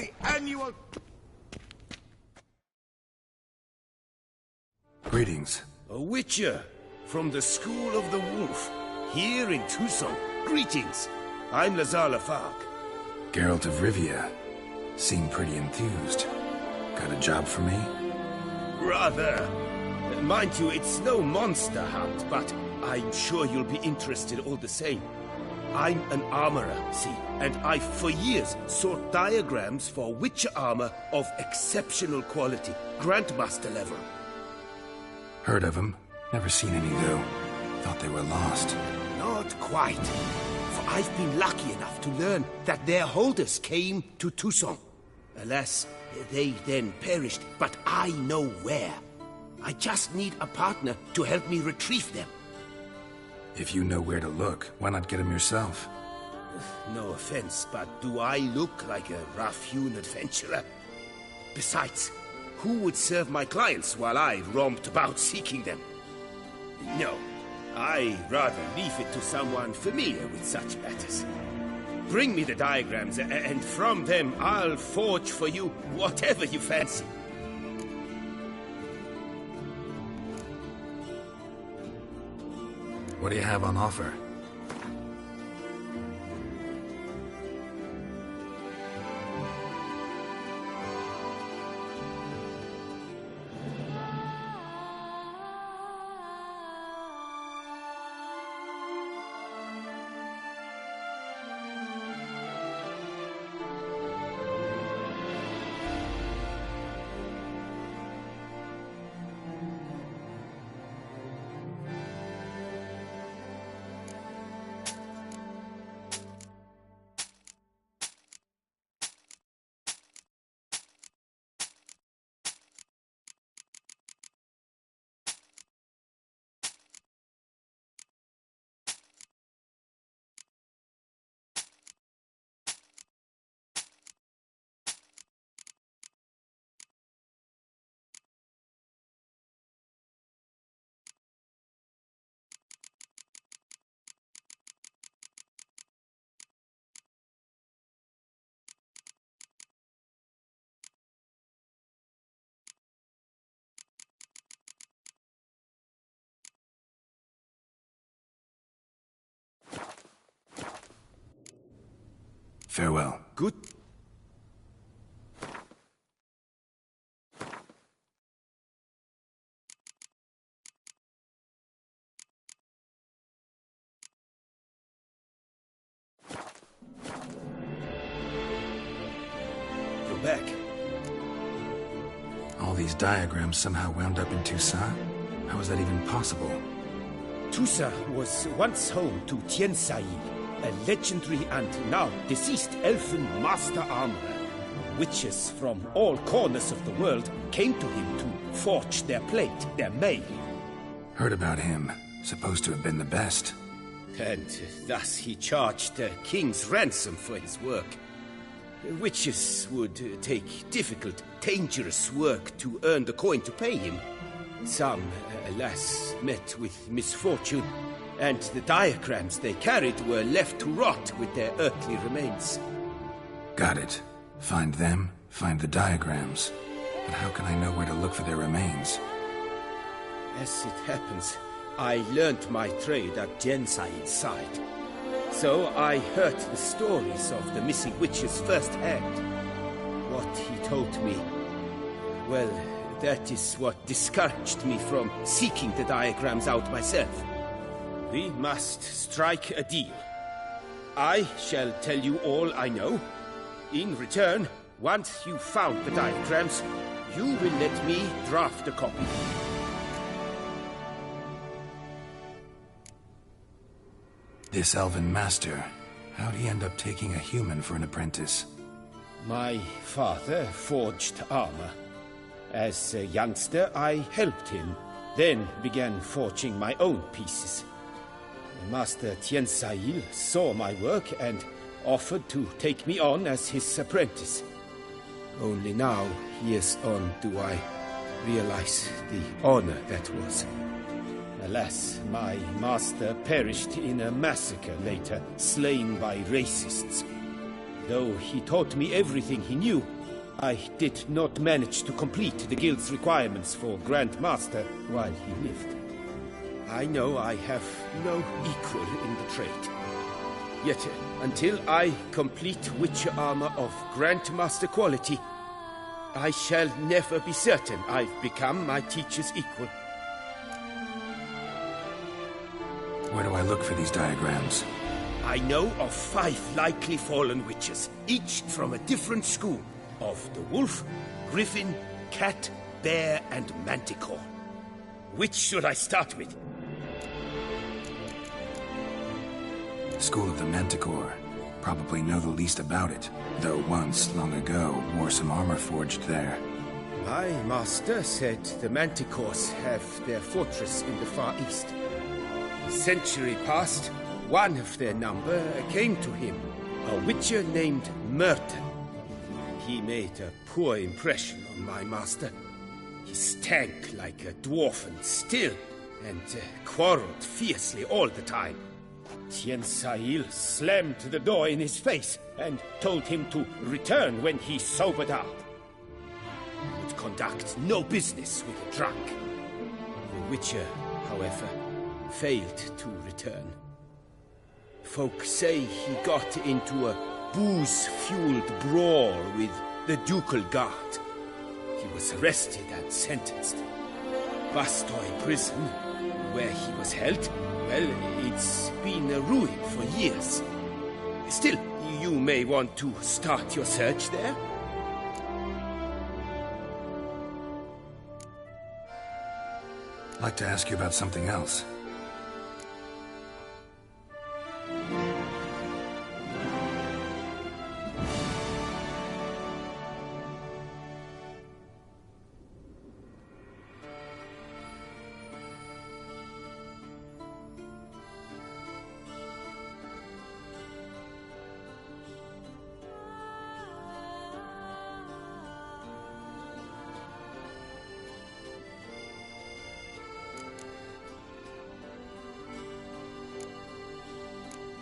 the annual... Greetings. A witcher from the School of the Wolf, here in Tucson. Greetings. I'm Lazar Lafargue. Geralt of Rivia. Seem pretty enthused. Got a job for me? Rather. Mind you, it's no monster hunt, but I'm sure you'll be interested all the same. I'm an armorer, see, and I've for years sought diagrams for witcher armor of exceptional quality, Grandmaster level. Heard of them. Never seen any, though. Thought they were lost. Not quite. For I've been lucky enough to learn that their holders came to Tucson. Alas, they then perished, but I know where. I just need a partner to help me retrieve them. If you know where to look, why not get them yourself? No offense, but do I look like a rough-hewn adventurer? Besides, who would serve my clients while I romped about seeking them? No, I rather leave it to someone familiar with such matters. Bring me the diagrams, and from them I'll forge for you whatever you fancy. What do you have on offer? Farewell. Good. You're back. All these diagrams somehow wound up in Tucson? How is that even possible? Tucson was once home to Tiensail, a legendary and now deceased elfin master armorer. Witches from all corners of the world came to him to forge their plate, their mail. Heard about him. Supposed to have been the best. And thus he charged the king's ransom for his work. Witches would take difficult, dangerous work to earn the coin to pay him. Some, alas, met with misfortune, and the diagrams they carried were left to rot with their earthly remains. Got it. Find them, find the diagrams. But how can I know where to look for their remains? As it happens, I learned my trade at Jensaid's side. So I heard the stories of the missing witches firsthand. What he told me, well, that is what discouraged me from seeking the diagrams out myself. We must strike a deal. I shall tell you all I know. In return, once you've found the diagrams, you will let me draft a copy. This elven master, how'd he end up taking a human for an apprentice? My father forged armor. As a youngster, I helped him, then began forging my own pieces. Master Tiensail saw my work and offered to take me on as his apprentice. Only now, years on, do I realize the honor that was. Alas, my master perished in a massacre later, slain by racists. Though he taught me everything he knew, I did not manage to complete the guild's requirements for Grandmaster while he lived. I know I have no equal in the trade. Yet, until I complete Witcher armor of Grandmaster quality, I shall never be certain I've become my teacher's equal. Where do I look for these diagrams? I know of 5 likely fallen witches, each from a different school of the wolf, griffin, cat, bear, and manticore. Which should I start with? School of the Manticore. Probably know the least about it, though once, long ago, wore some armor forged there. My master said the manticores have their fortress in the far east. A century past, one of their number came to him, a witcher named Merton. He made a poor impression on my master. He stank like a dwarfen still, and quarreled fiercely all the time. Tien Sahil slammed the door in his face and told him to return when he sobered up. He would conduct no business with a drunk. The witcher, however, failed to return. Folk say he got into a booze-fueled brawl with the ducal guard. He was arrested and sentenced. Bastoy prison, where he was held, well, it's been a ruin for years. Still, you may want to start your search there. I'd like to ask you about something else.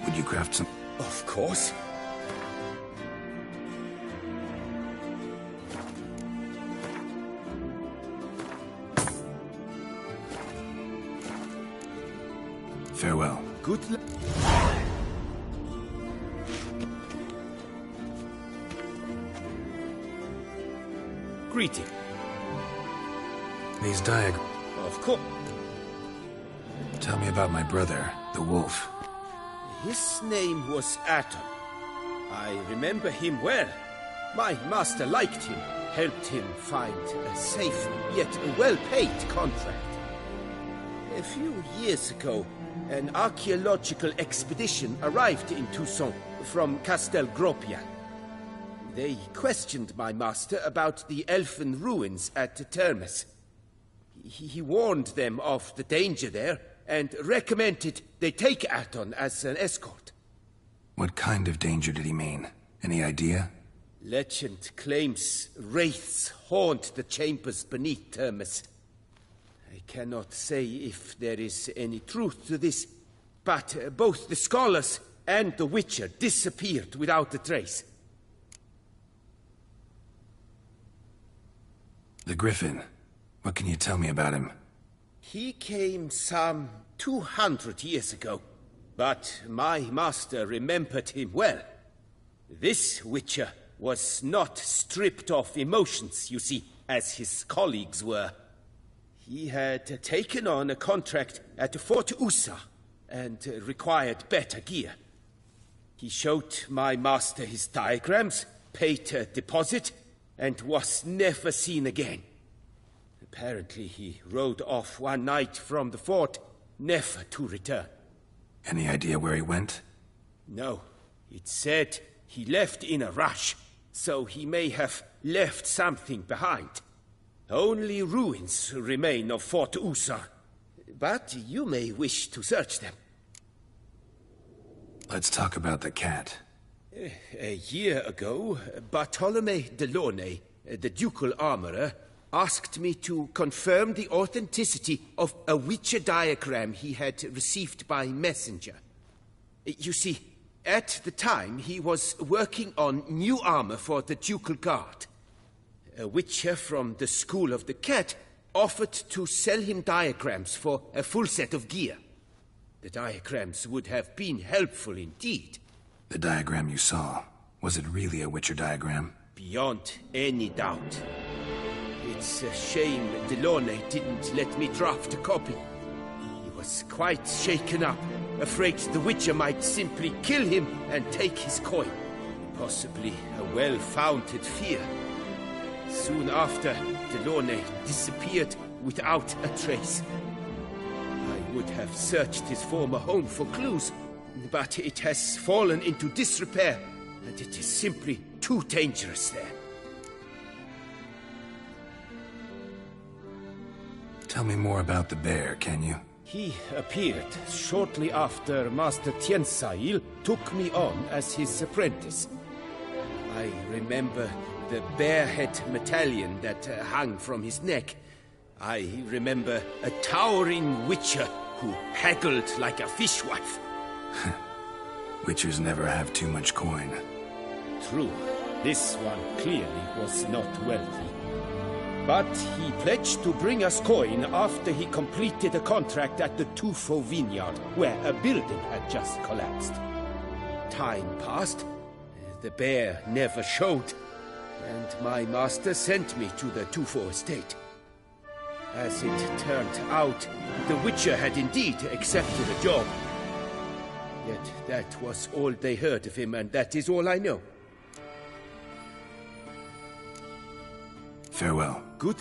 Would you craft some... Of course. Farewell. Good luck. Greeting. These diagrams... Of course. Tell me about my brother, the wolf. His name was Atom. I remember him well. My master liked him, helped him find a safe yet well-paid contract. A few years ago, an archaeological expedition arrived in Toussaint from Castel Gropian. They questioned my master about the elfin ruins at Termes. He warned them of the danger there and recommended they take Aton as an escort. What kind of danger did he mean? Any idea? Legend claims wraiths haunt the chambers beneath Termes. I cannot say if there is any truth to this, but both the scholars and the Witcher disappeared without a trace. The Griffin. What can you tell me about him? He came some 200 years ago, but my master remembered him well. This Witcher was not stripped of emotions, you see, as his colleagues were. He had taken on a contract at Fort Usa and required better gear. He showed my master his diagrams, paid a deposit, and was never seen again. Apparently he rode off one night from the fort, never to return. Any idea where he went? No. It said he left in a rush, so he may have left something behind. Only ruins remain of Fort Usa, but you may wish to search them. Let's talk about the cat. A year ago, Bartolome de Launay, the ducal armorer, asked me to confirm the authenticity of a Witcher diagram he had received by messenger. You see, At the time, he was working on new armor for the Ducal Guard. A witcher from the School of the Cat offered to sell him diagrams for a full set of gear. The diagrams would have been helpful indeed. The diagram you saw, was it really a Witcher diagram? Beyond any doubt. It's a shame Delaunay didn't let me draft a copy. He was quite shaken up, afraid the Witcher might simply kill him and take his coin. Possibly a well-founded fear. Soon after, Delaunay disappeared without a trace. I would have searched his former home for clues, but it has fallen into disrepair, and it is simply too dangerous there. Tell me more about the bear, can you? He appeared shortly after Master Tiensail took me on as his apprentice. I remember the bear-head medallion that hung from his neck. I remember a towering witcher who haggled like a fishwife. Witchers never have too much coin. True, this one clearly was not wealthy. But he pledged to bring us coin after he completed a contract at the Tufo vineyard, where a building had just collapsed. Time passed, the bear never showed, and my master sent me to the Tufo estate. As it turned out, the Witcher had indeed accepted a job. Yet that was all they heard of him, and that is all I know. Farewell. Good.